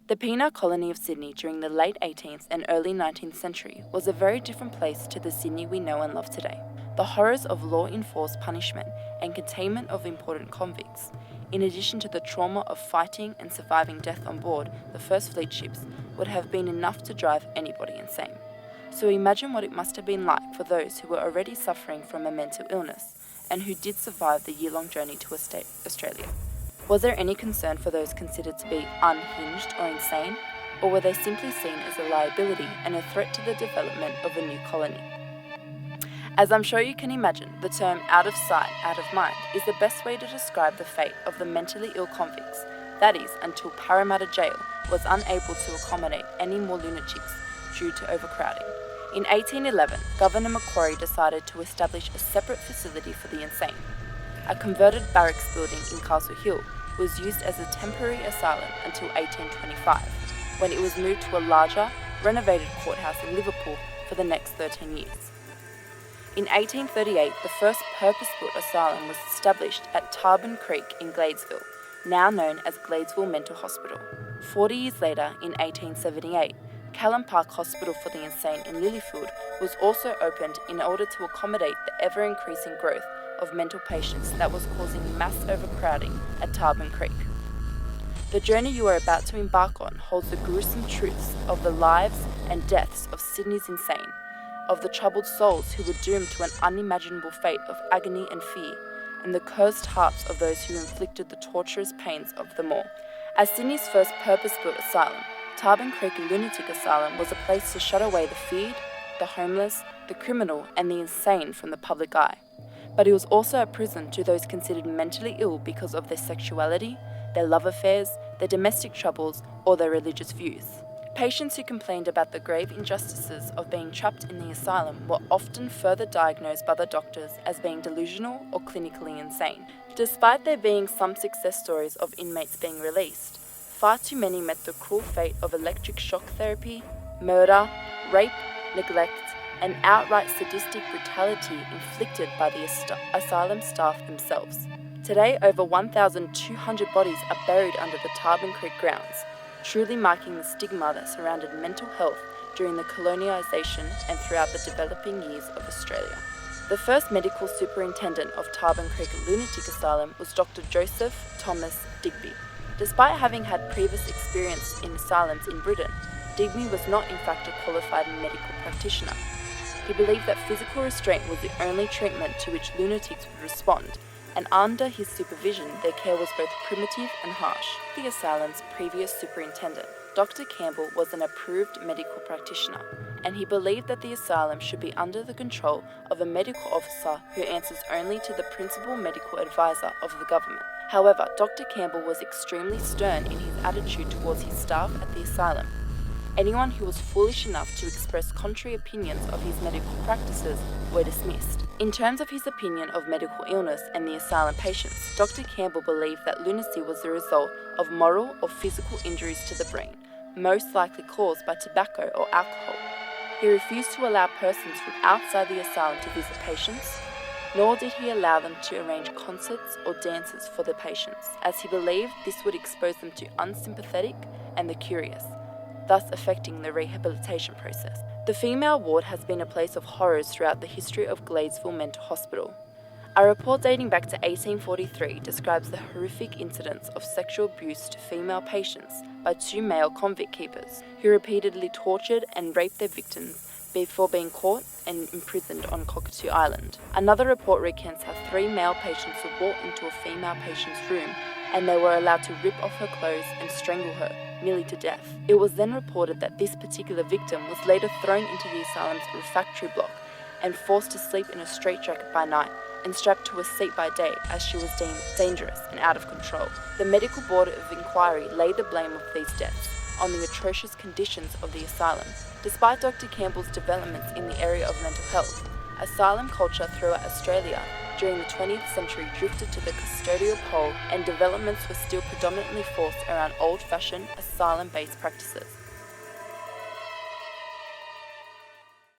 The penal colony of Sydney during the late 18th and early 19th century was a very different place to the Sydney we know and love today. The horrors of law-enforced punishment and containment of important convicts, in addition to the trauma of fighting and surviving death on board the first fleet ships, would have been enough to drive anybody insane. So imagine what it must have been like for those who were already suffering from a mental illness and who did survive the year-long journey to Australia. Was there any concern for those considered to be unhinged or insane, or were they simply seen as a liability and a threat to the development of a new colony? As I'm sure you can imagine, the term out of sight, out of mind is the best way to describe the fate of the mentally ill convicts, that is, until Parramatta Jail was unable to accommodate any more lunatics due to overcrowding. In 1811, Governor Macquarie decided to establish a separate facility for the insane. A converted barracks building in Castle Hill was used as a temporary asylum until 1825, when it was moved to a larger, renovated courthouse in Liverpool for the next 13 years. In 1838, the first purpose-built asylum was established at Tarban Creek in Gladsville, now known as Gladsville Mental Hospital. 40 years later, in 1878, Callum Park Hospital for the Insane in Lilyfield was also opened in order to accommodate the ever-increasing growth of mental patients that was causing mass overcrowding at Tarban Creek. The journey you are about to embark on holds the gruesome truths of the lives and deaths of Sydney's insane, of the troubled souls who were doomed to an unimaginable fate of agony and fear, and the cursed hearts of those who inflicted the torturous pains of them all. As Sydney's first purpose-built asylum, Tarban Creek Lunatic Asylum was a place to shut away the feared, the homeless, the criminal, and the insane from the public eye. But it was also a prison to those considered mentally ill because of their sexuality, their love affairs, their domestic troubles, or their religious views. Patients who complained about the grave injustices of being trapped in the asylum were often further diagnosed by the doctors as being delusional or clinically insane. Despite there being some success stories of inmates being released, far too many met the cruel fate of electric shock therapy, murder, rape, neglect, and outright sadistic brutality inflicted by the asylum staff themselves. Today, over 1,200 bodies are buried under the Tarban Creek grounds, truly marking the stigma that surrounded mental health during the colonisation and throughout the developing years of Australia. The first medical superintendent of Tarban Creek Lunatic Asylum was Dr. Joseph Thomas Digby. Despite having had previous experience in asylums in Britain, Digby was not in fact a qualified medical practitioner. He believed that physical restraint was the only treatment to which lunatics would respond, and under his supervision their care was both primitive and harsh. The asylum's previous superintendent, Dr. Campbell, was an approved medical practitioner, and he believed that the asylum should be under the control of a medical officer who answers only to the principal medical advisor of the government. However, Dr. Campbell was extremely stern in his attitude towards his staff at the asylum. Anyone who was foolish enough to express contrary opinions of his medical practices were dismissed. In terms of his opinion of medical illness and the asylum patients, Dr. Campbell believed that lunacy was the result of moral or physical injuries to the brain, most likely caused by tobacco or alcohol. He refused to allow persons from outside the asylum to visit patients, nor did he allow them to arrange concerts or dances for the patients, as he believed this would expose them to unsympathetic and the curious, thus affecting the rehabilitation process. The female ward has been a place of horrors throughout the history of Gladsville Mental Hospital. A report dating back to 1843 describes the horrific incidents of sexual abuse to female patients by two male convict keepers who repeatedly tortured and raped their victims before being caught and imprisoned on Cockatoo Island. Another report recounts how 3 male patients were brought into a female patient's room and they were allowed to rip off her clothes and strangle her, nearly to death. It was then reported that this particular victim was later thrown into the asylum's refractory block and forced to sleep in a straitjacket by night and strapped to a seat by day as she was deemed dangerous and out of control. The Medical Board of Inquiry laid the blame of these deaths on the atrocious conditions of the asylum. Despite Dr. Campbell's developments in the area of mental health, asylum culture throughout Australia during the 20th century drifted to the custodial pole, and developments were still predominantly forced around old-fashioned asylum-based practices.